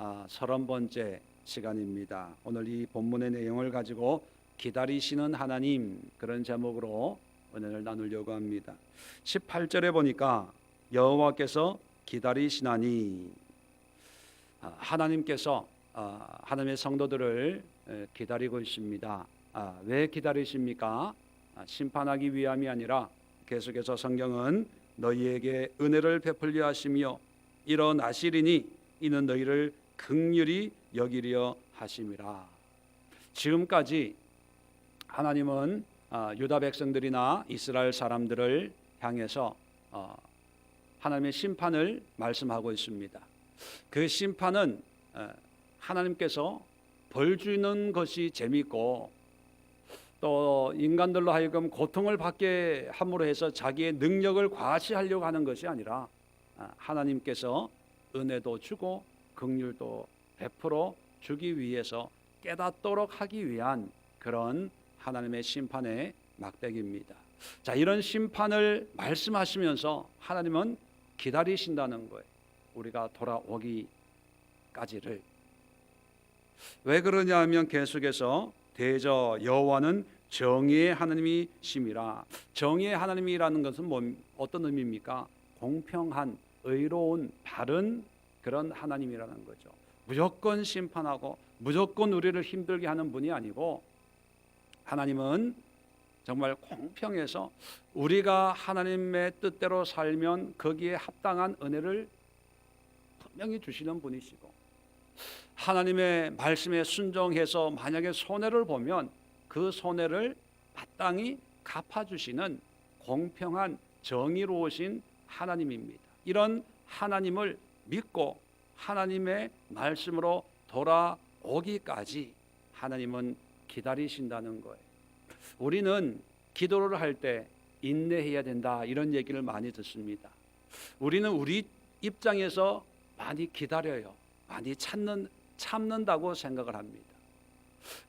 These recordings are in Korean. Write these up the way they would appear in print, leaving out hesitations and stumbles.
30번째 시간입니다. 오늘 이 본문의 내용을 가지고 기다리시는 하나님, 그런 제목으로 은혜를 나누려고 합니다. 18절에 보니까 여호와께서 기다리시나니, 하나님께서 하나님의 성도들을 기다리고 있습니다. 왜 기다리십니까? 심판하기 위함이 아니라 계속해서 성경은 너희에게 은혜를 베풀려 하시며 일어나시리니 이는 너희를 긍휼히 여기려 하심이라. 지금까지 하나님은 유다 백성들이나 이스라엘 사람들을 향해서 하나님의 심판을 말씀하고 있습니다. 그 심판은 하나님께서 벌 주는 것이 재미있고 또 인간들로 하여금 고통을 받게 함으로 해서 자기의 능력을 과시하려고 하는 것이 아니라 하나님께서 은혜도 주고 긍휼도 베풀어 주기 위해서 깨닫도록 하기 위한 그런 하나님의 심판의 막대기입니다. 자, 이런 심판을 말씀하시면서 하나님은 기다리신다는 거예요. 우리가 돌아오기까지를. 왜 그러냐 하면 계속해서 대저 여호와는 정의의 하나님이심이라. 정의의 하나님이라는 것은 어떤 의미입니까? 공평한, 의로운, 바른 그런 하나님이라는 거죠. 무조건 심판하고 무조건 우리를 힘들게 하는 분이 아니고, 하나님은 정말 공평해서 우리가 하나님의 뜻대로 살면 거기에 합당한 은혜를 분명히 주시는 분이시고, 하나님의 말씀에 순종해서 만약에 손해를 보면 그 손해를 마땅히 갚아주시는 공평한 정의로우신 하나님입니다. 이런 하나님을 믿고 하나님의 말씀으로 돌아오기까지 하나님은 기다리신다는 거예요. 우리는 기도를 할 때 인내해야 된다, 이런 얘기를 많이 듣습니다. 우리는 우리 입장에서 많이 기다려요. 많이 참는다고 생각을 합니다.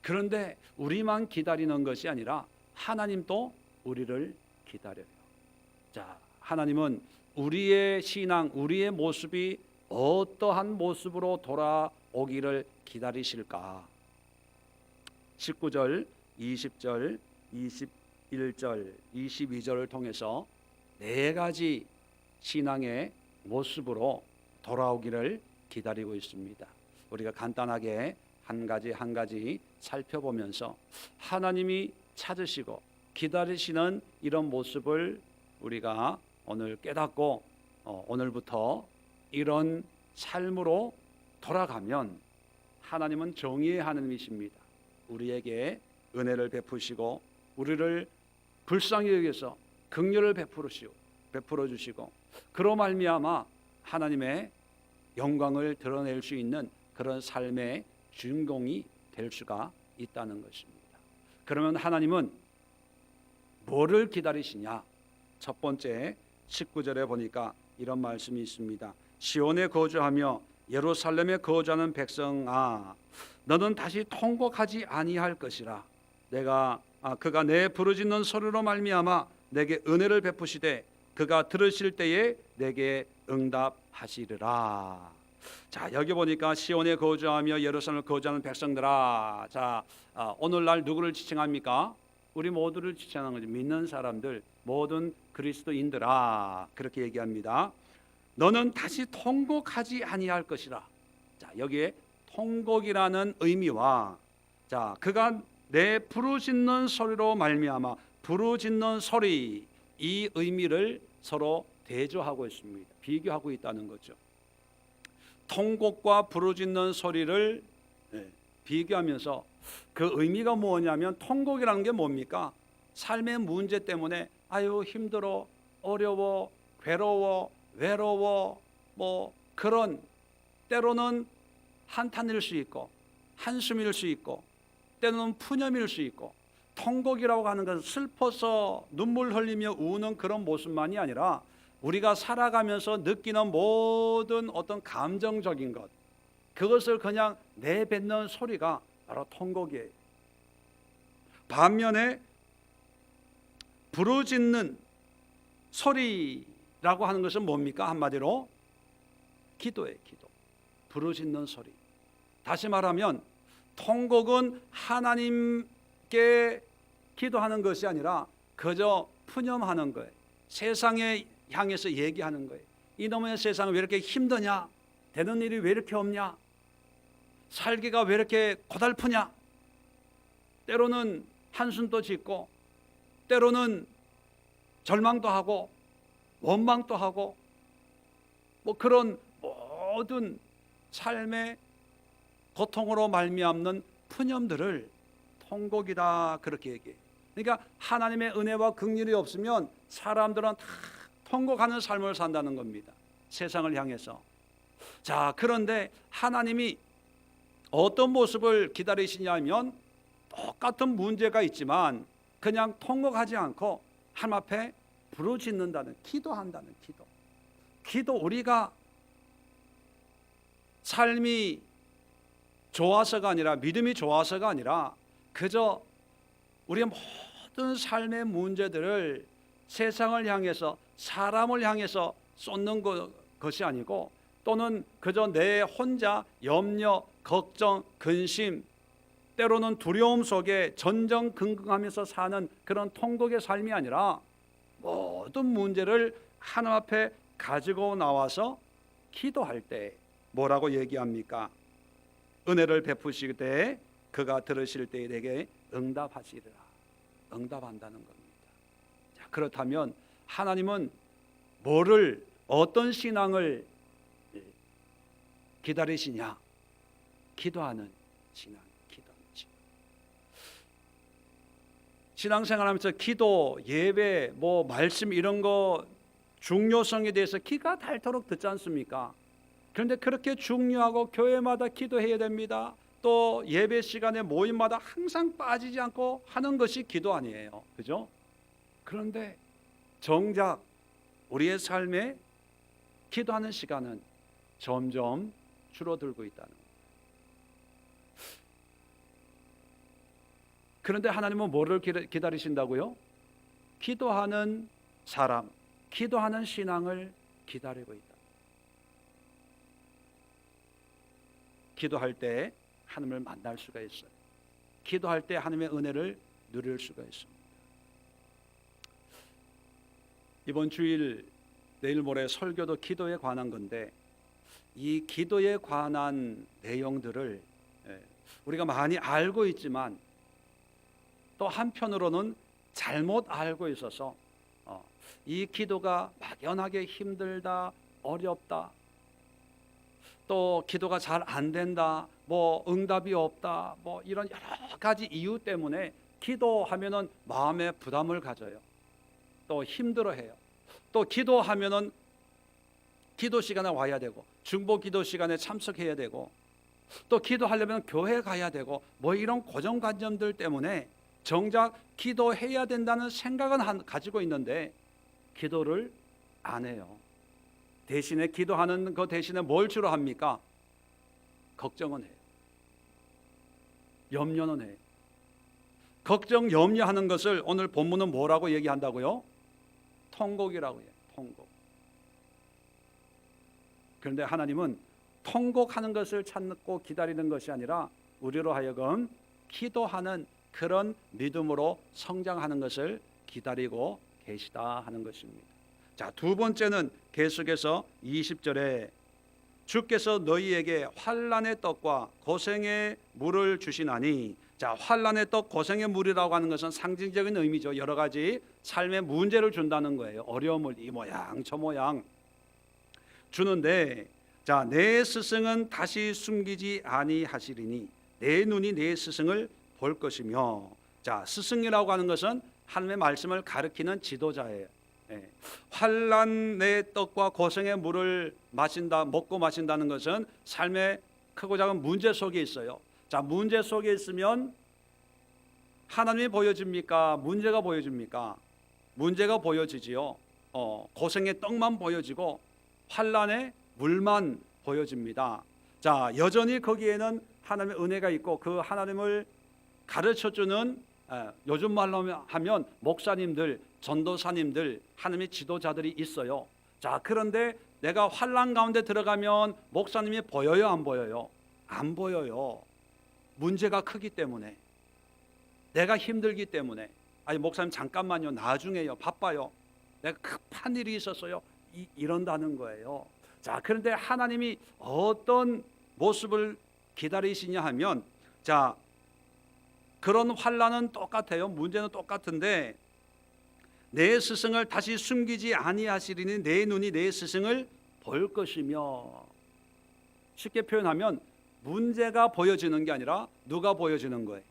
그런데 우리만 기다리는 것이 아니라 하나님도 우리를 기다려요. 자, 하나님은 우리의 신앙, 우리의 모습이 어떠한 모습으로 돌아오기를 기다리실까? 19절, 20절, 21절, 22절을 통해서 네 가지 신앙의 모습으로 돌아오기를 기다리고 있습니다. 우리가 간단하게 한 가지 한 가지 살펴보면서 하나님이 찾으시고 기다리시는 이런 모습을 우리가 오늘 깨닫고 오늘부터 이런 삶으로 돌아가면 하나님은 정의의 하나님이십니다. 우리에게 은혜를 베푸시고 우리를 불쌍히 여기서 긍휼을 베풀어 주시고 그로 말미암아 하나님의 영광을 드러낼 수 있는 그런 삶의 주인공이 될 수가 있다는 것입니다. 그러면 하나님은 뭐를 기다리시냐? 첫 번째 19절에 보니까 이런 말씀이 있습니다. 시온에 거주하며 예루살렘에 거주하는 백성아, 너는 다시 통곡하지 아니할 것이라. 그가 내 부르짖는 소리로 말미암아 내게 은혜를 베푸시되 그가 들으실 때에 내게 응답하시리라. 자, 여기 보니까 시온에 거주하며 예루살렘에 거주하는 백성들아. 자, 오늘날 누구를 지칭합니까? 우리 모두를 지칭하는 거죠. 믿는 사람들, 모든 그리스도인들아, 그렇게 얘기합니다. 너는 다시 통곡하지 아니할 것이라. 자, 여기에 통곡이라는 의미와 자, 그가 내 부르짖는 소리로 말미암아, 부르짖는 소리, 이 의미를 서로 대조하고 있습니다. 비교하고 있다는 거죠. 통곡과 부르짖는 소리를 비교하면서 그 의미가 뭐냐면, 통곡이라는 게 뭡니까? 삶의 문제 때문에 아유 힘들어, 어려워, 괴로워, 외로워, 그런 때로는 한탄일 수 있고 한숨일 수 있고 때로는 푸념일 수 있고, 통곡이라고 하는 것은 슬퍼서 눈물 흘리며 우는 그런 모습만이 아니라 우리가 살아가면서 느끼는 모든 어떤 감정적인 것, 그것을 그냥 내뱉는 소리가 바로 통곡이에요. 반면에 부르짖는 소리라고 하는 것은 뭡니까? 한마디로 기도예요. 기도. 부르짖는 소리. 다시 말하면 통곡은 하나님께 기도하는 것이 아니라 그저 푸념하는 거예요. 세상에 향해서 얘기하는 거예요. 이놈의 세상은 왜 이렇게 힘드냐? 되는 일이 왜 이렇게 없냐? 살기가 왜 이렇게 고달프냐? 때로는 한숨도 짓고 때로는 절망도 하고 원망도 하고 뭐 그런 모든 삶의 고통으로 말미암는 푸념들을 통곡이다 그렇게 얘기해요. 그러니까 하나님의 은혜와 긍휼이 없으면 사람들은 다 통곡하는 삶을 산다는 겁니다. 세상을 향해서. 자, 그런데 하나님이 어떤 모습을 기다리시냐면 똑같은 문제가 있지만 그냥 통곡하지 않고 하나님 앞에 부르짖는다는, 기도한다는 기도. 우리가 삶이 좋아서가 아니라, 믿음이 좋아서가 아니라 그저 우리의 모든 삶의 문제들을 세상을 향해서, 사람을 향해서 쏟는 것이 아니고, 또는 그저 내 혼자 염려, 걱정, 근심, 때로는 두려움 속에 전전긍긍하면서 사는 그런 통곡의 삶이 아니라 모든 문제를 하나님 앞에 가지고 나와서 기도할 때 뭐라고 얘기합니까? 은혜를 베푸실 때 그가 들으실 때에 내게 응답하시리라. 응답한다는 겁니다. 자, 그렇다면 하나님은 어떤 신앙을 기다리시냐? 기도하는 신앙. 신앙생활하면서 기도, 예배, 말씀 이런 거 중요성에 대해서 기가 닳도록 듣지 않습니까? 그런데 그렇게 중요하고 교회마다 기도해야 됩니다. 또 예배 시간에 모임마다 항상 빠지지 않고 하는 것이 기도 아니에요. 그죠? 그런데 정작 우리의 삶에 기도하는 시간은 점점 줄어들고 있다는 거예요. 그런데 하나님은 뭐를 기다리신다고요? 기도하는 사람, 기도하는 신앙을 기다리고 있다. 기도할 때 하나님을 만날 수가 있어요. 기도할 때 하나님의 은혜를 누릴 수가 있습니다. 이번 주일 내일 모레 설교도 기도에 관한 건데, 이 기도에 관한 내용들을 우리가 많이 알고 있지만 또 한편으로는 잘못 알고 있어서 이 기도가 막연하게 힘들다, 어렵다, 또 기도가 잘 안 된다, 응답이 없다, 이런 여러 가지 이유 때문에 기도하면은 마음에 부담을 가져요. 또 힘들어해요. 또 기도하면은 기도 시간에 와야 되고, 중보 기도 시간에 참석해야 되고, 또 기도하려면 교회 가야 되고, 이런 고정관념들 때문에 정작 기도해야 된다는 생각은 가지고 있는데 기도를 안 해요. 대신에 기도하는 것 대신에 뭘 주로 합니까? 걱정은 해요. 염려는 해요. 걱정, 염려하는 것을 오늘 본문은 뭐라고 얘기한다고요? 통곡이라고 해요. 통곡. 그런데 하나님은 통곡하는 것을 찾고 기다리는 것이 아니라 우리로 하여금 기도하는 그런 믿음으로 성장하는 것을 기다리고 계시다 하는 것입니다. 자, 두 번째는 계속해서 20절에 주께서 너희에게 환난의 떡과 고생의 물을 주시나니, 자, 환난의 떡, 고생의 물이라고 하는 것은 상징적인 의미죠. 여러 가지 삶의 문제를 준다는 거예요. 어려움을 이 모양 저 모양 주는데, 자, 내 스승은 다시 숨기지 아니하시리니 내 눈이 내 스승을 볼 것이며. 자, 스승이라고 하는 것은 하나님의 말씀을 가르치는 지도자예요. 환난의 떡과 고생의 물을 먹고 마신다는 것은 삶의 크고 작은 문제 속에 있어요. 자, 문제 속에 있으면 하나님이 보여집니까? 문제가 보여집니까? 문제가 보여지지요. 고생의 떡만 보여지고 환난의 물만 보여집니다. 자, 여전히 거기에는 하나님의 은혜가 있고 그 하나님을 가르쳐주는, 요즘 말로 하면 목사님들, 전도사님들, 하나님의 지도자들이 있어요. 자, 그런데 내가 환난 가운데 들어가면 목사님이 보여요, 안 보여요? 안 보여요. 문제가 크기 때문에, 내가 힘들기 때문에. 아니 목사님 잠깐만요, 나중에요, 바빠요, 내가 급한 일이 있었어요, 이런다는 거예요. 자, 그런데 하나님이 어떤 모습을 기다리시냐 하면, 자, 그런 환난은 똑같아요. 문제는 똑같은데, 내 스승을 다시 숨기지 아니하시리니 내 눈이 내 스승을 볼 것이며. 쉽게 표현하면 문제가 보여지는 게 아니라 누가 보여지는 거예요?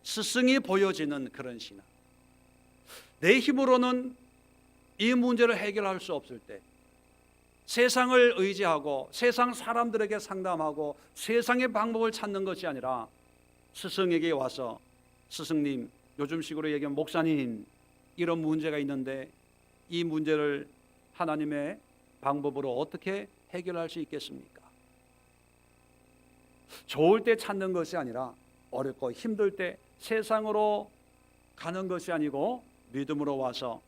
스승이 보여지는 그런 신앙. 내 힘으로는 이 문제를 해결할 수 없을 때, 세상을 의지하고 세상 사람들에게 상담하고 세상의 방법을 찾는 것이 아니라 스승에게 와서, 스승님, 요즘식으로 얘기하면 목사님, 이런 문제가 있는데 이 문제를 하나님의 방법으로 어떻게 해결할 수 있겠습니까? 좋을 때 찾는 것이 아니라 어렵고 힘들 때 세상으로 가는 것이 아니고 믿음으로 와서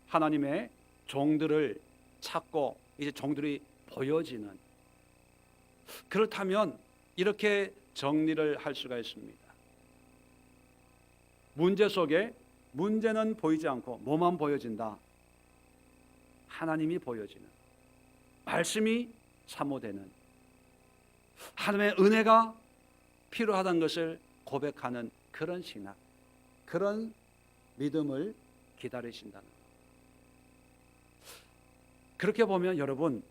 하나님의 종들을 찾고 이제 종들이 보여지는, 그렇다면 이렇게 정리를 할 수가 있습니다. 문제 속에 문제는 보이지 않고 뭐만 보여진다? 하나님이 보여지는, 말씀이 사모되는, 하나님의 은혜가 필요하다는 것을 고백하는 그런 신앙, 그런 믿음을 기다리신다는 것. 그렇게 보면 여러분,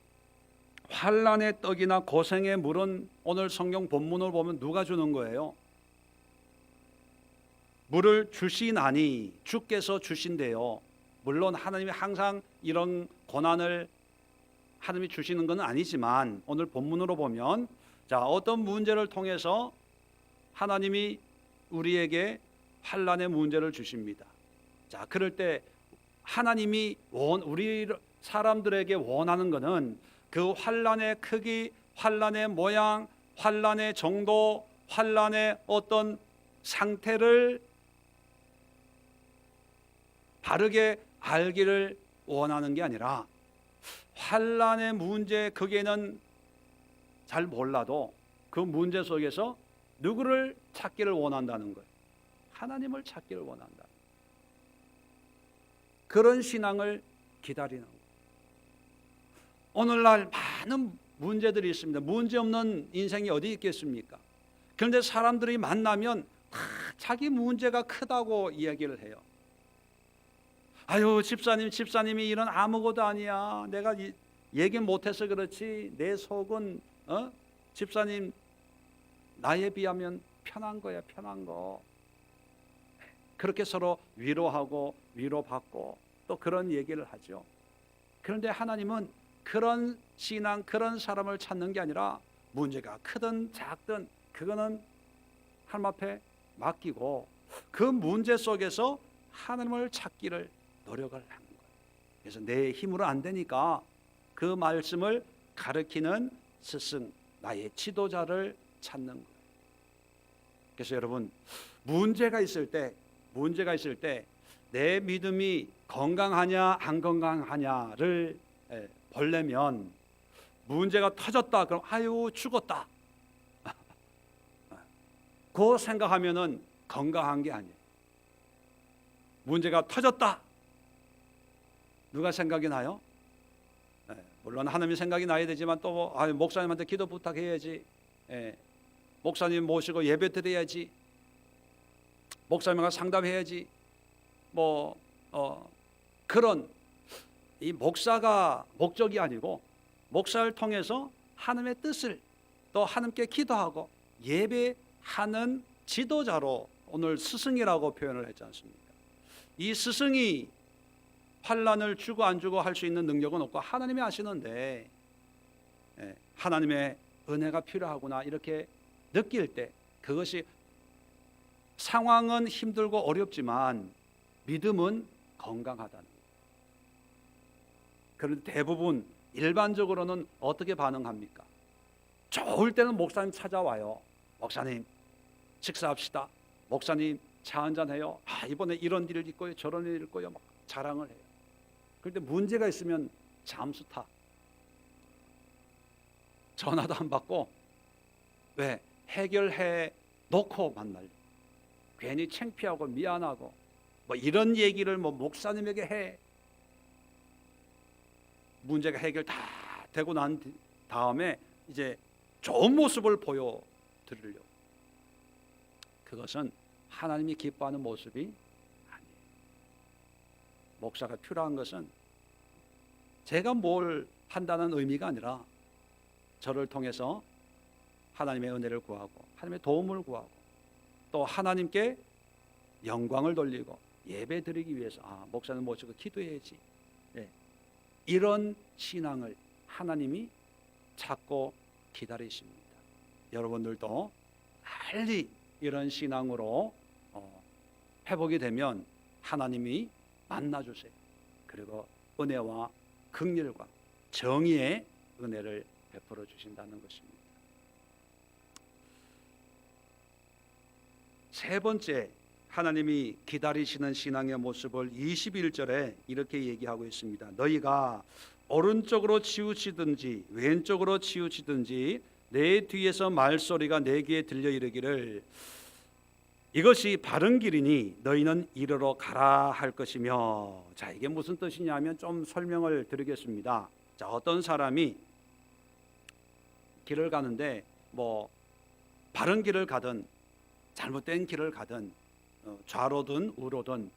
환난의 떡이나 고생의 물은 오늘 성경 본문을 보면 누가 주는 거예요? 물을 주시나니, 주께서 주신대요. 물론 하나님이 항상 이런 고난을 하나님이 주시는 건 아니지만, 오늘 본문으로 보면, 자, 어떤 문제를 통해서 하나님이 우리에게 환난의 문제를 주십니다. 자, 그럴 때 하나님이 우리 사람들에게 원하는 것은 그 환난의 크기, 환난의 모양, 환난의 정도, 환난의 어떤 상태를 바르게 알기를 원하는 게 아니라, 환난의 문제 크기는 잘 몰라도 그 문제 속에서 누구를 찾기를 원한다는 거예요? 하나님을 찾기를 원한다. 그런 신앙을 기다리는 거예요. 오늘날 많은 문제들이 있습니다. 문제 없는 인생이 어디 있겠습니까? 그런데 사람들이 만나면 다 자기 문제가 크다고 이야기를 해요. 아유, 집사님이 이런 아무것도 아니야. 내가 얘기 못해서 그렇지 내 속은 집사님 나에 비하면 편한 거야, 편한 거. 그렇게 서로 위로하고 위로받고 또 그런 얘기를 하죠. 그런데 하나님은 그런 신앙, 그런 사람을 찾는 게 아니라, 문제가 크든 작든 그거는 하나님 앞에 맡기고 그 문제 속에서 하나님을 찾기를 노력을 하는 거예요. 그래서 내 힘으로 안 되니까 그 말씀을 가르치는 스승, 나의 지도자를 찾는 거예요. 그래서 여러분, 문제가 있을 때 내 믿음이 건강하냐 안 건강하냐를 보려면, 문제가 터졌다 그럼 아유 죽었다 그 생각하면은 건강한 게 아니에요. 문제가 터졌다, 누가 생각이 나요? 물론 하나님이 생각이 나야 되지만 또 목사님한테 기도 부탁해야지, 목사님 모시고 예배 드려야지, 목사님과 상담해야지, 그런 이 목사가 목적이 아니고, 목사를 통해서 하나님의 뜻을 또 하나님께 기도하고 예배하는 지도자로 오늘 스승이라고 표현을 했지 않습니까? 이 스승이 환난을 주고 안 주고 할 수 있는 능력은 없고 하나님이 하시는데, 하나님의 은혜가 필요하구나 이렇게 느낄 때, 그것이 상황은 힘들고 어렵지만 믿음은 건강하다는 거예요. 그런데 대부분 일반적으로는 어떻게 반응합니까? 좋을 때는 목사님 찾아와요. 목사님 식사합시다. 목사님 차 한잔해요. 이번에 이런 일을 있고요, 저런 일을 있고요, 막 자랑을 해요. 그런데 문제가 있으면 잠수 타. 전화도 안 받고 왜? 해결해 놓고 만나려. 괜히 창피하고 미안하고 뭐 이런 얘기를 뭐 목사님에게 해. 문제가 해결 다 되고 난 다음에 이제 좋은 모습을 보여드리려고. 그것은 하나님이 기뻐하는 모습이 아니에요. 목사가 필요한 것은 제가 뭘 한다는 의미가 아니라 저를 통해서 하나님의 은혜를 구하고 하나님의 도움을 구하고 또 하나님께 영광을 돌리고 예배 드리기 위해서 목사님 모시고 기도해야지. 네. 이런 신앙을 하나님이 찾고 기다리십니다. 여러분들도 빨리 이런 신앙으로 회복이 되면 하나님이 만나주세요. 그리고 은혜와 긍휼과 정의의 은혜를 베풀어 주신다는 것입니다. 세 번째, 하나님이 기다리시는 신앙의 모습을 21절에 이렇게 얘기하고 있습니다. 너희가 오른쪽으로 치우치든지 왼쪽으로 치우치든지 내 뒤에서 말소리가 내 귀에 들려 이르기를 이것이 바른 길이니 너희는 이르러 가라 할 것이며. 자, 이게 무슨 뜻이냐면 좀 설명을 드리겠습니다. 자, 어떤 사람이 길을 가는데 뭐 바른 길을 가든 잘못된 길을 가든 좌로든 우로든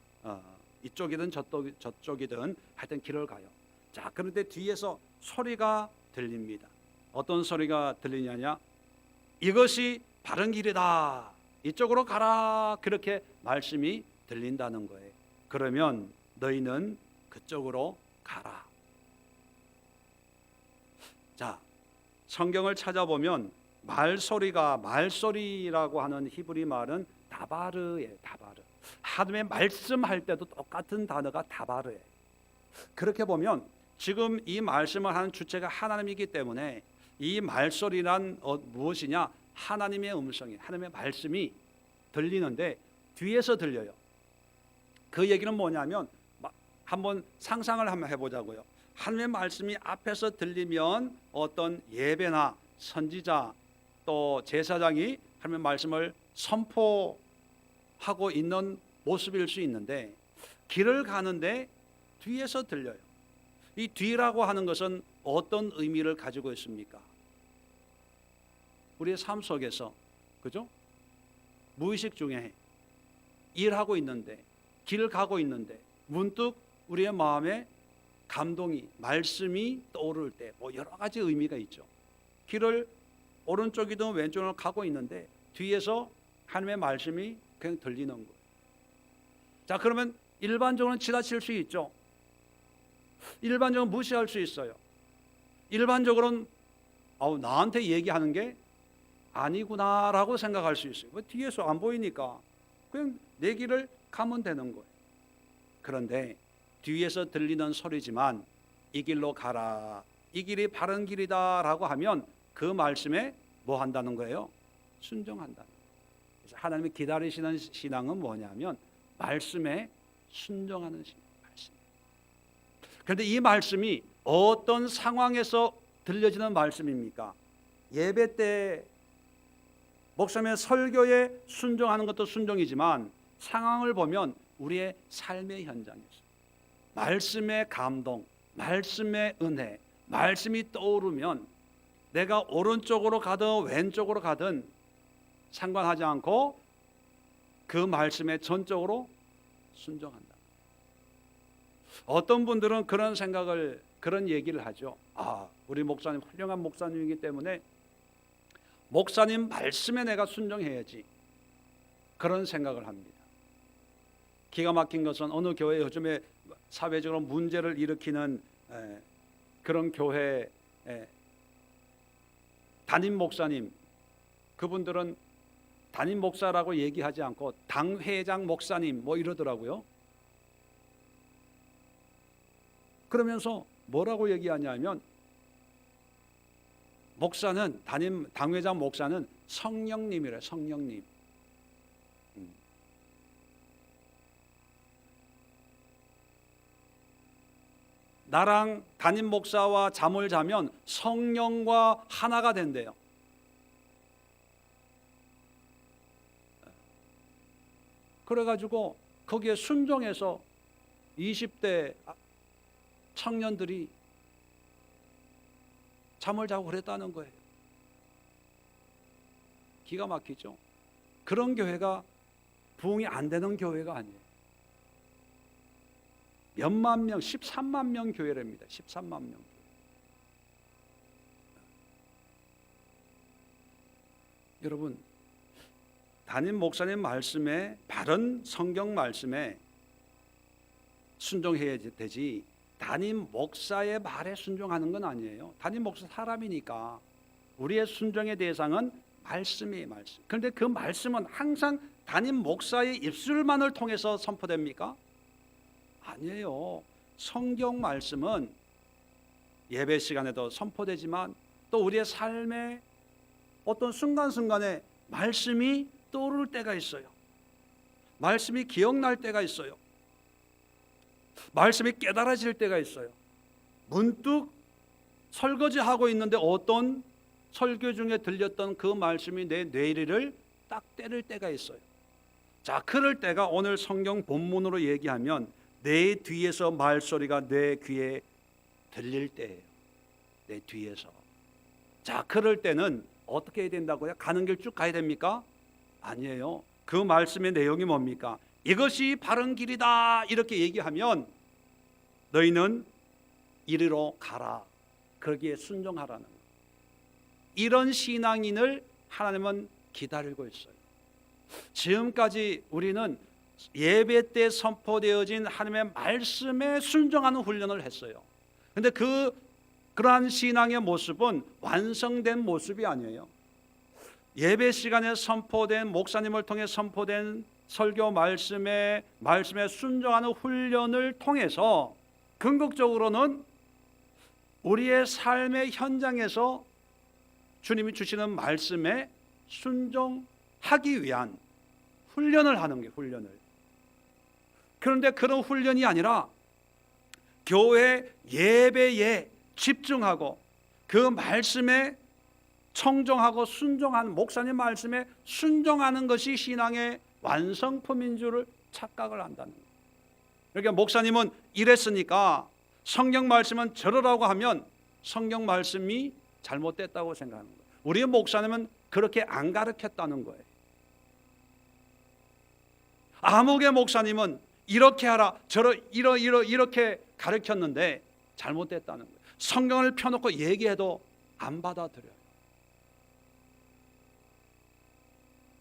이쪽이든 저쪽이든 하여튼 길을 가요. 자, 그런데 뒤에서 소리가 들립니다. 어떤 소리가 들리냐냐? 이것이 바른 길이다. 이쪽으로 가라. 그렇게 말씀이 들린다는 거예요. 그러면 너희는 그쪽으로 가라. 자, 성경을 찾아보면 말소리라고 하는 히브리 말은 다바르예요. 다바르. 하나님의 말씀할 때도 똑같은 단어가 다바르예요. 그렇게 보면 지금 이 말씀을 하는 주체가 하나님이기 때문에 이 말소리란 무엇이냐? 하나님의 음성이, 하나님의 말씀이 들리는데 뒤에서 들려요. 그 얘기는 뭐냐면 한번 상상을 한번 해보자고요. 하나님의 말씀이 앞에서 들리면 어떤 예배나 선지자 또 제사장이 하나님의 말씀을 선포하고 있는 모습일 수 있는데 길을 가는데 뒤에서 들려요. 이 뒤라고 하는 것은 어떤 의미를 가지고 있습니까? 우리의 삶 속에서, 그죠? 무의식 중에 일하고 있는데, 길을 가고 있는데 문득 우리의 마음에 감동이, 말씀이 떠오를 때 뭐 여러 가지 의미가 있죠. 길을 오른쪽이든 왼쪽으로 가고 있는데 뒤에서 하나님의 말씀이 그냥 들리는 거예요. 자, 그러면 일반적으로는 지나칠 수 있죠. 일반적으로 무시할 수 있어요. 일반적으로는 나한테 얘기하는 게 아니구나라고 생각할 수 있어요. 뒤에서 안 보이니까 그냥 내 길을 가면 되는 거예요. 그런데 뒤에서 들리는 소리지만 이 길로 가라, 이 길이 바른 길이다라고 하면 그 말씀에 뭐 한다는 거예요? 순종한다. 그래서 하나님이 기다리시는 신앙은 뭐냐면 말씀에 순종하는 신앙. 말씀. 그런데 이 말씀이 어떤 상황에서 들려지는 말씀입니까? 예배 때 목사님의 설교에 순종하는 것도 순종이지만 상황을 보면 우리의 삶의 현장에서 말씀의 감동, 말씀의 은혜, 말씀이 떠오르면 내가 오른쪽으로 가든 왼쪽으로 가든 상관하지 않고 그 말씀에 전적으로 순종한다. 어떤 분들은 그런 얘기를 하죠. 우리 목사님 훌륭한 목사님이기 때문에 목사님 말씀에 내가 순종해야지. 그런 생각을 합니다. 기가 막힌 것은 어느 교회 요즘에 사회적으로 문제를 일으키는 그런 교회 담임 목사님, 그분들은 담임 목사라고 얘기하지 않고 당회장 목사님 뭐 이러더라고요. 그러면서 뭐라고 얘기하냐면 목사는 당회장 목사는 성령님이래. 성령님. 나랑 담임 목사와 잠을 자면 성령과 하나가 된대요. 그래가지고 거기에 순종해서 20대 청년들이 잠을 자고 그랬다는 거예요. 기가 막히죠. 그런 교회가 부흥이 안 되는 교회가 아니에요. 몇만 명, 13만 명 교회랍니다. 13만 명 교회. 여러분, 담임 목사님 말씀에, 바른 성경 말씀에 순종해야 되지 담임 목사의 말에 순종하는 건 아니에요. 담임 목사 사람이니까 우리의 순종의 대상은 말씀이에요. 말씀. 그런데 그 말씀은 항상 담임 목사의 입술만을 통해서 선포됩니까? 아니에요. 성경 말씀은 예배 시간에도 선포되지만 또 우리의 삶의 어떤 순간순간에 말씀이 떠오를 때가 있어요. 말씀이 기억날 때가 있어요. 말씀이 깨달아질 때가 있어요. 문득 설거지하고 있는데 어떤 설교 중에 들렸던 그 말씀이 내 뇌리를 딱 때릴 때가 있어요. 자, 그럴 때가 오늘 성경 본문으로 얘기하면 내 뒤에서 말소리가 내 귀에 들릴 때예요. 내 뒤에서. 자, 그럴 때는 어떻게 해야 된다고요? 가는 길 쭉 가야 됩니까? 아니에요. 그 말씀의 내용이 뭡니까? 이것이 바른 길이다 이렇게 얘기하면 너희는 이리로 가라. 거기에 순종하라는 거예요. 이런 신앙인을 하나님은 기다리고 있어요. 지금까지 우리는 예배 때 선포되어진 하나님의 말씀에 순종하는 훈련을 했어요. 그런데 그러한 신앙의 모습은 완성된 모습이 아니에요. 예배 시간에 선포된, 목사님을 통해 선포된 설교 말씀에 순종하는 훈련을 통해서 궁극적으로는 우리의 삶의 현장에서 주님이 주시는 말씀에 순종하기 위한 훈련을 하는 게 훈련을. 그런데 그런 훈련이 아니라 교회 예배에 집중하고 그 말씀에 청종하고 순종하는, 목사님 말씀에 순종하는 것이 신앙의 완성품인 줄을 착각을 한다는 거예요. 그러니까 목사님은 이랬으니까 성경 말씀은 저러라고 하면 성경 말씀이 잘못됐다고 생각하는 거예요. 우리의 목사님은 그렇게 안 가르쳤다는 거예요. 아무개 목사님은 이렇게 하라, 이렇게 가르쳤는데 잘못됐다는 거예요. 성경을 펴놓고 얘기해도 안 받아들여요.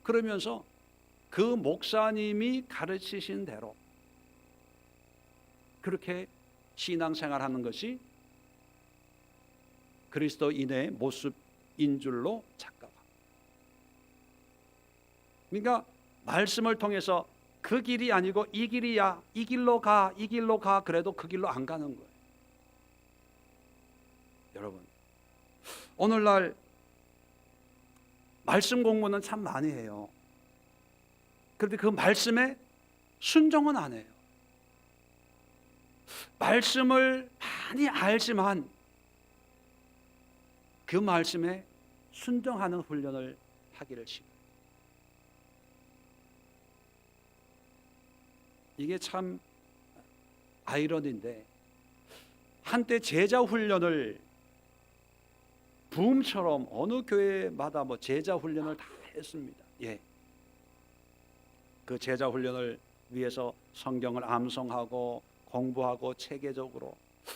그러면서 그 목사님이 가르치신 대로 그렇게 신앙생활하는 것이 그리스도인의 모습인 줄로 착각합니다. 그러니까 말씀을 통해서 그 길이 아니고 이 길이야, 이 길로 가, 이 길로 가, 그래도 그 길로 안 가는 거예요. 여러분, 오늘날 말씀 공부는 참 많이 해요. 그런데 그 말씀에 순종은 안 해요. 말씀을 많이 알지만 그 말씀에 순종하는 훈련을 하기를 시켜요. 이게 참 아이러니인데, 한때 제자 훈련을 붐처럼 어느 교회마다 제자 훈련을 다 했습니다. 예. 그 제자 훈련을 위해서 성경을 암송하고 공부하고 체계적으로.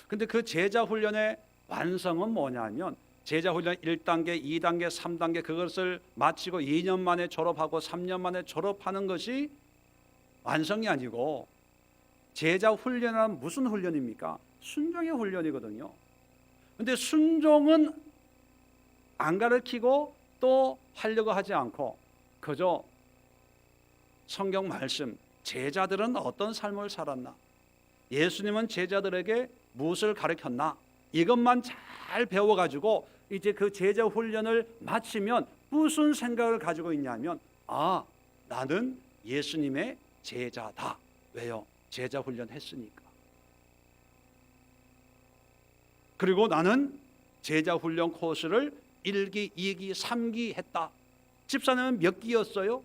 근데 그 제자 훈련의 완성은 뭐냐면 제자 훈련 1단계, 2단계, 3단계 그것을 마치고 2년 만에 졸업하고 3년 만에 졸업하는 것이 완성이 아니고, 제자 훈련은 무슨 훈련입니까? 순종의 훈련이거든요. 근데 순종은 안 가르치고 또 하려고 하지 않고 그저 성경 말씀, 제자들은 어떤 삶을 살았나, 예수님은 제자들에게 무엇을 가르쳤나, 이것만 잘 배워가지고 이제 그 제자 훈련을 마치면 무슨 생각을 가지고 있냐면, 아, 나는 예수님의 제자다. 왜요? 제자 훈련 했으니까. 그리고 나는 제자 훈련 코스를 1기, 2기, 3기 했다. 집사님은 몇 기였어요?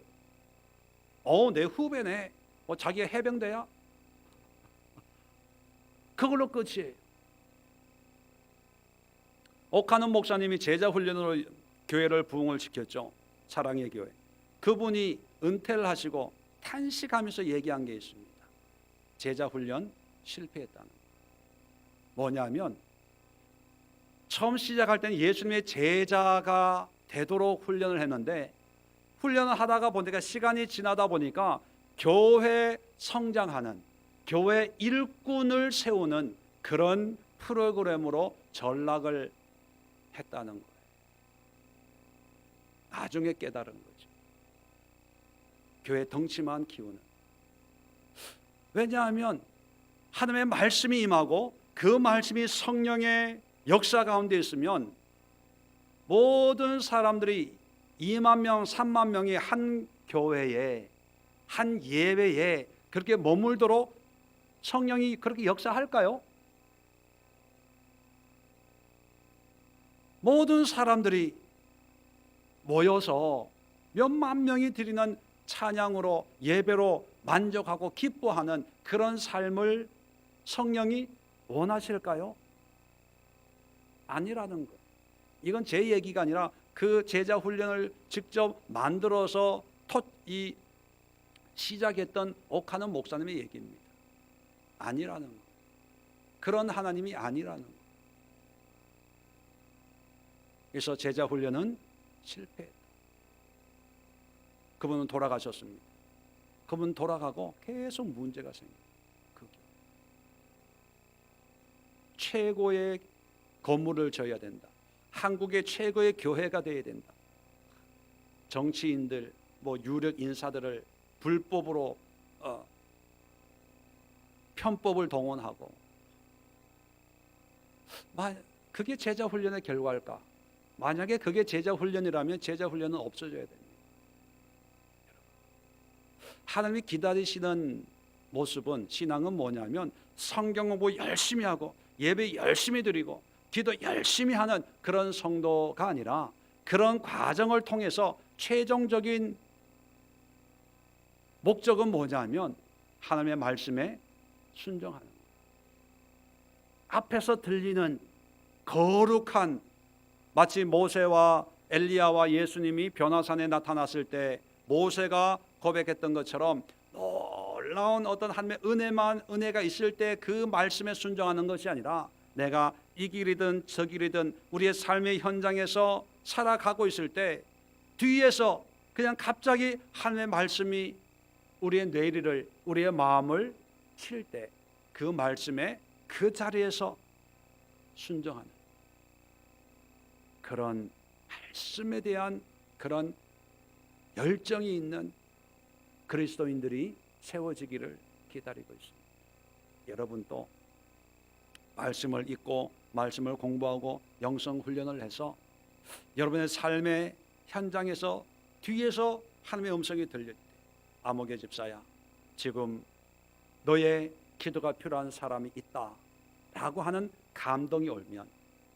내 후배네. 자기가 해병대야? 그걸로 끝이에요. 옥하는 목사님이 제자 훈련으로 교회를 부흥을 시켰죠. 사랑의 교회. 그분이 은퇴를 하시고 탄식하면서 얘기한 게 있습니다. 제자 훈련 실패했다는 거. 뭐냐면 처음 시작할 때는 예수님의 제자가 되도록 훈련을 했는데, 훈련을 하다가 보니까 시간이 지나다 보니까 교회 성장하는, 교회 일꾼을 세우는 그런 프로그램으로 전락을 했다는 거예요. 나중에 깨달은 거죠. 교회 덩치만 키우는. 왜냐하면 하나님의 말씀이 임하고 그 말씀이 성령의 역사 가운데 있으면 모든 사람들이 2만 명, 3만 명이 한 교회에, 한 예배에 그렇게 머물도록 성령이 그렇게 역사할까요? 모든 사람들이 모여서 몇만 명이 드리는 찬양으로, 예배로 만족하고 기뻐하는 그런 삶을 성령이 원하실까요? 아니라는 거예요. 이건 제 얘기가 아니라 그 제자 훈련을 직접 만들어서 시작했던 옥하는 목사님의 얘기입니다. 아니라는 거예요. 그런 하나님이 아니라는 거예요. 그래서 제자 훈련은 실패했다. 그분은 돌아가셨습니다. 그분 돌아가고 계속 문제가 생겨요. 최고의 건물을 져야 된다. 한국의 최고의 교회가 되어야 된다. 정치인들, 유력 인사들을 불법으로 편법을 동원하고, 그게 제자 훈련의 결과일까? 만약에 그게 제자 훈련이라면 제자 훈련은 없어져야 됩니다. 하나님이 기다리시는 모습은, 신앙은 뭐냐면 성경 공부 열심히 하고 예배 열심히 드리고 기도 열심히 하는 그런 성도가 아니라, 그런 과정을 통해서 최종적인 목적은 뭐냐면 하나님의 말씀에 순종하는 거예요. 앞에서 들리는 거룩한, 마치 모세와 엘리야와 예수님이 변화산에 나타났을 때 모세가 고백했던 것처럼 놀라운 어떤 하나님의 은혜가 있을 때 그 말씀에 순종하는 것이 아니라, 내가 이 길이든 저 길이든 우리의 삶의 현장에서 살아가고 있을 때 뒤에서 그냥 갑자기 하나님의 말씀이 우리의 뇌리를, 우리의 마음을 칠 때 그 말씀에 그 자리에서 순종하는, 그런 말씀에 대한 그런 열정이 있는 그리스도인들이 세워지기를 기다리고 있습니다. 여러분도 말씀을 읽고 말씀을 공부하고 영성 훈련을 해서 여러분의 삶의 현장에서 뒤에서 하나님의 음성이 들릴 때, 아목의 집사야, 지금 너의 기도가 필요한 사람이 있다 라고 하는 감동이 오면,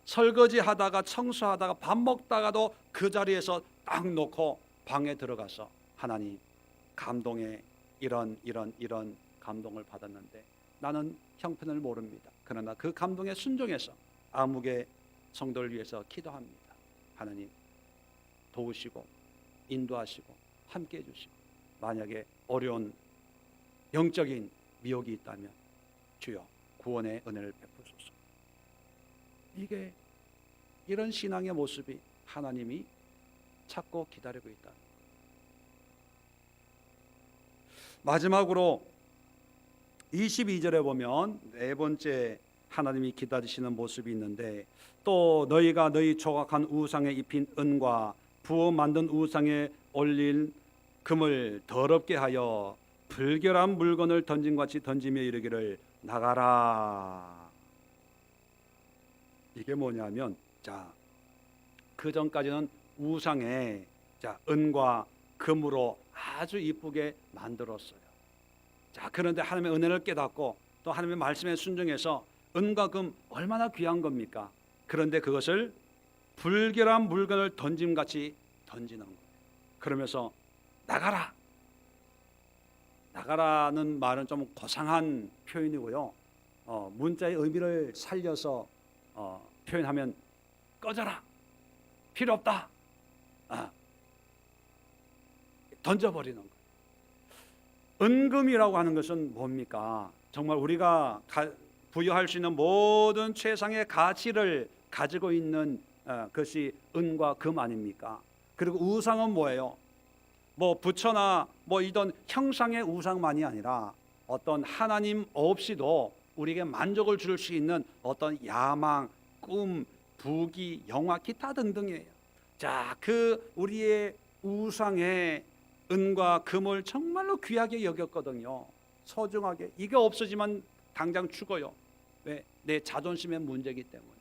설거지 하다가 청소하다가 밥 먹다가도 그 자리에서 딱 놓고 방에 들어가서, 하나님, 감동의 이런 감동을 받았는데 나는 형편을 모릅니다. 그러나 그 감동에 순종해서 아묵의 성도를 위해서 기도합니다. 하나님, 도우시고 인도하시고 함께해 주시고, 만약에 어려운 영적인 미혹이 있다면 주여 구원의 은혜를 베푸소서. 이게, 이런 신앙의 모습이 하나님이 찾고 기다리고 있다. 마지막으로 22절에 보면 네 번째 하나님이 기다리시는 모습이 있는데, 또 너희가 너희 조각한 우상에 입힌 은과 부어 만든 우상에 올린 금을 더럽게 하여 불결한 물건을 던진 같이 던지며 이르기를 나가라. 이게 뭐냐면, 그 전까지는 우상에 은과 금으로 아주 이쁘게 만들었어요. 그런데 하나님의 은혜를 깨닫고 또 하나님의 말씀에 순종해서 은과 금 얼마나 귀한 겁니까? 그런데 그것을 불결한 물건을 던짐같이 던지는 거예요. 그러면서 나가라 나가라는 말은 좀 고상한 표현이고요. 문자의 의미를 살려서 표현하면 꺼져라, 필요 없다, 던져버리는 거예요. 은금이라고 하는 것은 뭡니까? 정말 우리가 부여할 수 있는 모든 최상의 가치를 가지고 있는 것이 은과 금 아닙니까? 그리고 우상은 뭐예요? 뭐 부처나 뭐 이런 형상의 우상만이 아니라 어떤 하나님 없이도 우리에게 만족을 줄 수 있는 어떤 야망, 꿈, 부귀, 영화, 기타 등등이에요. 자, 그 우리의 우상의 은과 금을 정말로 귀하게 여겼거든요. 소중하게. 이게 없어지면 당장 죽어요. 왜? 내 자존심의 문제이기 때문에,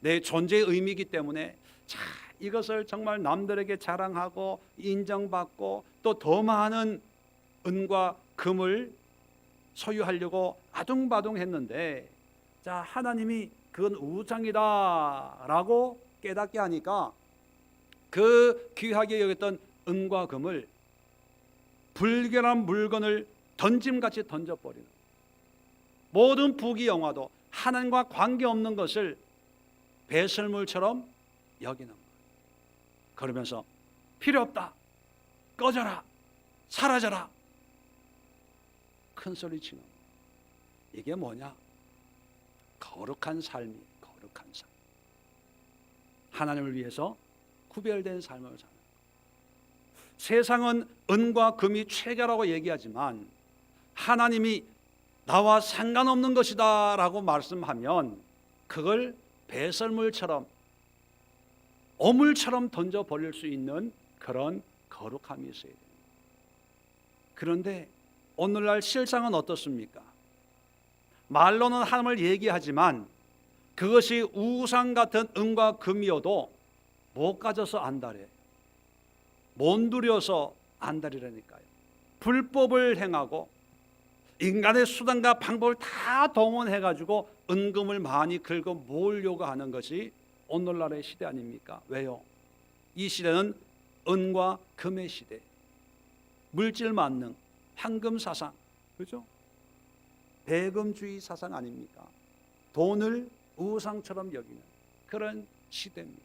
내 존재의 의미이기 때문에. 자, 이것을 정말 남들에게 자랑하고 인정받고 또 더 많은 은과 금을 소유하려고 아둥바둥했는데, 자, 하나님이 그건 우상이다라고 깨닫게 하니까 그 귀하게 여겼던 은과 금을 불결한 물건을 던짐같이 던져버리는, 모든 부귀 영화도 하나님과 관계없는 것을 배설물처럼 여기는 거예요. 그러면서 필요 없다, 꺼져라, 사라져라, 큰 소리 치는 거예요. 이게 뭐냐? 거룩한 삶이, 거룩한 삶. 하나님을 위해서 구별된 삶을 사는 거예요. 세상은 은과 금이 최고라고 얘기하지만 하나님이 나와 상관없는 것이다 라고 말씀하면 그걸 배설물처럼, 오물처럼 던져버릴 수 있는 그런 거룩함이 있어야 됩니다. 그런데 오늘날 실상은 어떻습니까? 말로는 하나님을 얘기하지만 그것이 우상 같은 은과 금이어도 못 가져서 안달해, 못 누려서 안달이라니까요. 불법을 행하고 인간의 수단과 방법을 다 동원해가지고 은금을 많이 긁어 모으려고 하는 것이 오늘날의 시대 아닙니까? 왜요? 이 시대는 은과 금의 시대, 물질 만능, 황금 사상, 그죠? 배금주의 사상 아닙니까? 돈을 우상처럼 여기는 그런 시대입니다.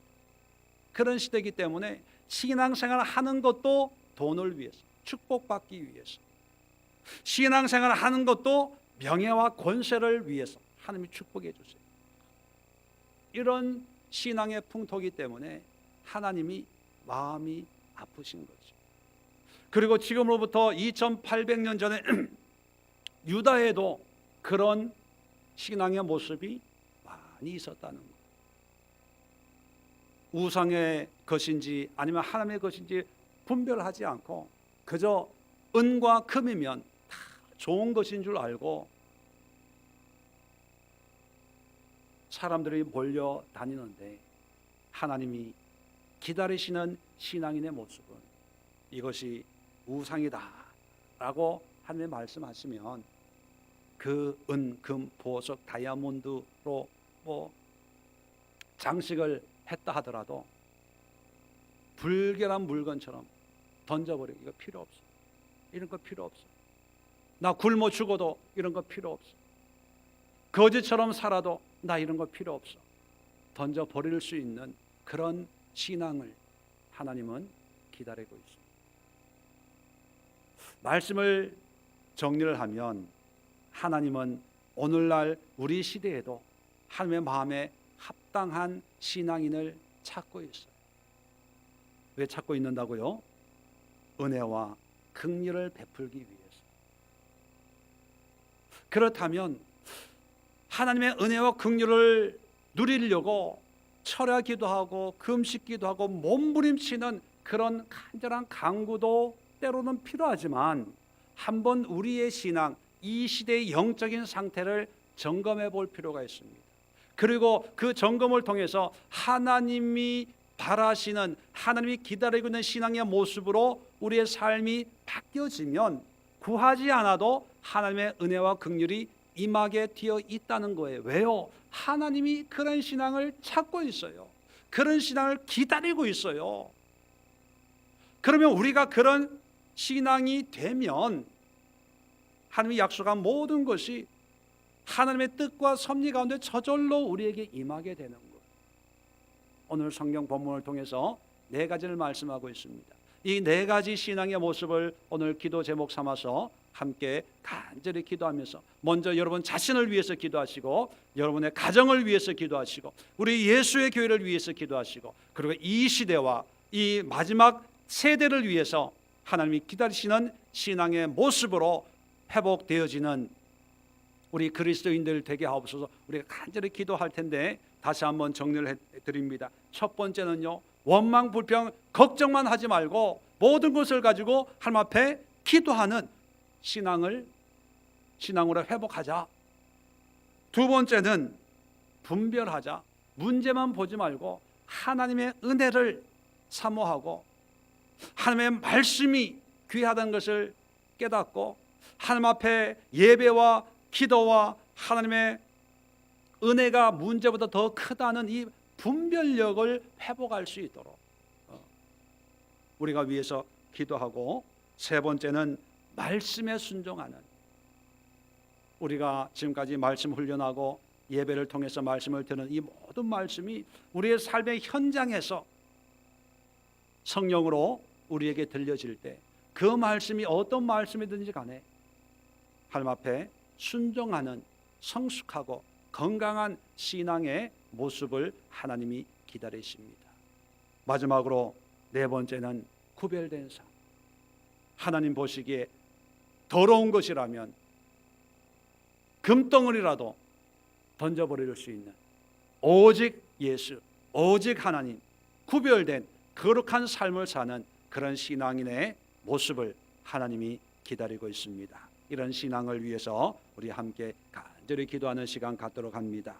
그런 시대이기 때문에 신앙생활을 하는 것도 돈을 위해서, 축복받기 위해서, 신앙생활을 하는 것도 명예와 권세를 위해서 하나님이 축복해 주세요. 이런 신앙의 풍토이기 때문에 하나님이 마음이 아프신 거죠. 그리고 지금으로부터 2800년 전에 유다에도 그런 신앙의 모습이 많이 있었다는 거예요. 우상의 것인지 아니면 하나님의 것인지 분별하지 않고 그저 은과 금이면 다 좋은 것인 줄 알고 사람들이 몰려 다니는데, 하나님이 기다리시는 신앙인의 모습은 이것이 우상이다 라고 하나님 말씀하시면 그 은, 금, 보석, 다이아몬드로 뭐 장식을 했다 하더라도 불결한 물건처럼 던져버리고, 이거 필요 없어, 이런 거 필요 없어, 나 굶어 죽어도 이런 거 필요 없어, 거지처럼 살아도 나 이런 거 필요 없어, 던져버릴 수 있는 그런 신앙을 하나님은 기다리고 있습니다. 말씀을 정리를 하면 하나님은 오늘날 우리 시대에도 하나님의 마음에 합당한 신앙인을 찾고 있어요. 왜 찾고 있는다고요? 은혜와 긍휼을 베풀기 위해서. 그렇다면 하나님의 은혜와 긍휼을 누리려고 철야기도 하고 금식기도 하고 몸부림치는 그런 간절한 강구도 때로는 필요하지만 한번 우리의 신앙, 이 시대의 영적인 상태를 점검해 볼 필요가 있습니다. 그리고 그 점검을 통해서 하나님이 바라시는, 하나님이 기다리고 있는 신앙의 모습으로 우리의 삶이 바뀌어지면 구하지 않아도 하나님의 은혜와 긍휼이 임하게 되어 있다는 거예요. 왜요? 하나님이 그런 신앙을 찾고 있어요. 그런 신앙을 기다리고 있어요. 그러면 우리가 그런 신앙이 되면 하나님이 약속한 모든 것이 하나님의 뜻과 섭리 가운데 저절로 우리에게 임하게 되는 것. 오늘 성경 본문을 통해서 네 가지를 말씀하고 있습니다. 이 네 가지 신앙의 모습을 오늘 기도 제목 삼아서 함께 간절히 기도하면서 먼저 여러분 자신을 위해서 기도하시고 여러분의 가정을 위해서 기도하시고 우리 예수의 교회를 위해서 기도하시고 그리고 이 시대와 이 마지막 세대를 위해서 하나님이 기다리시는 신앙의 모습으로 회복되어지는 우리 그리스도인들 되게 하옵소서. 우리가 간절히 기도할 텐데 다시 한번 정리를 해드립니다. 첫 번째는요, 원망 불평 걱정만 하지 말고 모든 것을 가지고 하나님 앞에 기도하는 신앙으로 회복하자. 두 번째는 분별하자. 문제만 보지 말고 하나님의 은혜를 사모하고 하나님의 말씀이 귀하다는 것을 깨닫고 하나님 앞에 예배와 기도와 하나님의 은혜가 문제보다 더 크다는 이 분별력을 회복할 수 있도록 우리가 위해서 기도하고, 세 번째는 말씀에 순종하는, 우리가 지금까지 말씀 훈련하고 예배를 통해서 말씀을 듣는 이 모든 말씀이 우리의 삶의 현장에서 성령으로 우리에게 들려질 때 그 말씀이 어떤 말씀이든지 간에 하나님 앞에 순종하는 성숙하고 건강한 신앙의 모습을 하나님이 기다리십니다. 마지막으로 네 번째는 구별된 삶. 하나님 보시기에 더러운 것이라면 금덩어리라도 던져버릴 수 있는 오직 예수, 오직 하나님, 구별된 거룩한 삶을 사는 그런 신앙인의 모습을 하나님이 기다리고 있습니다. 이런 신앙을 위해서 우리 함께 간절히 기도하는 시간 갖도록 합니다.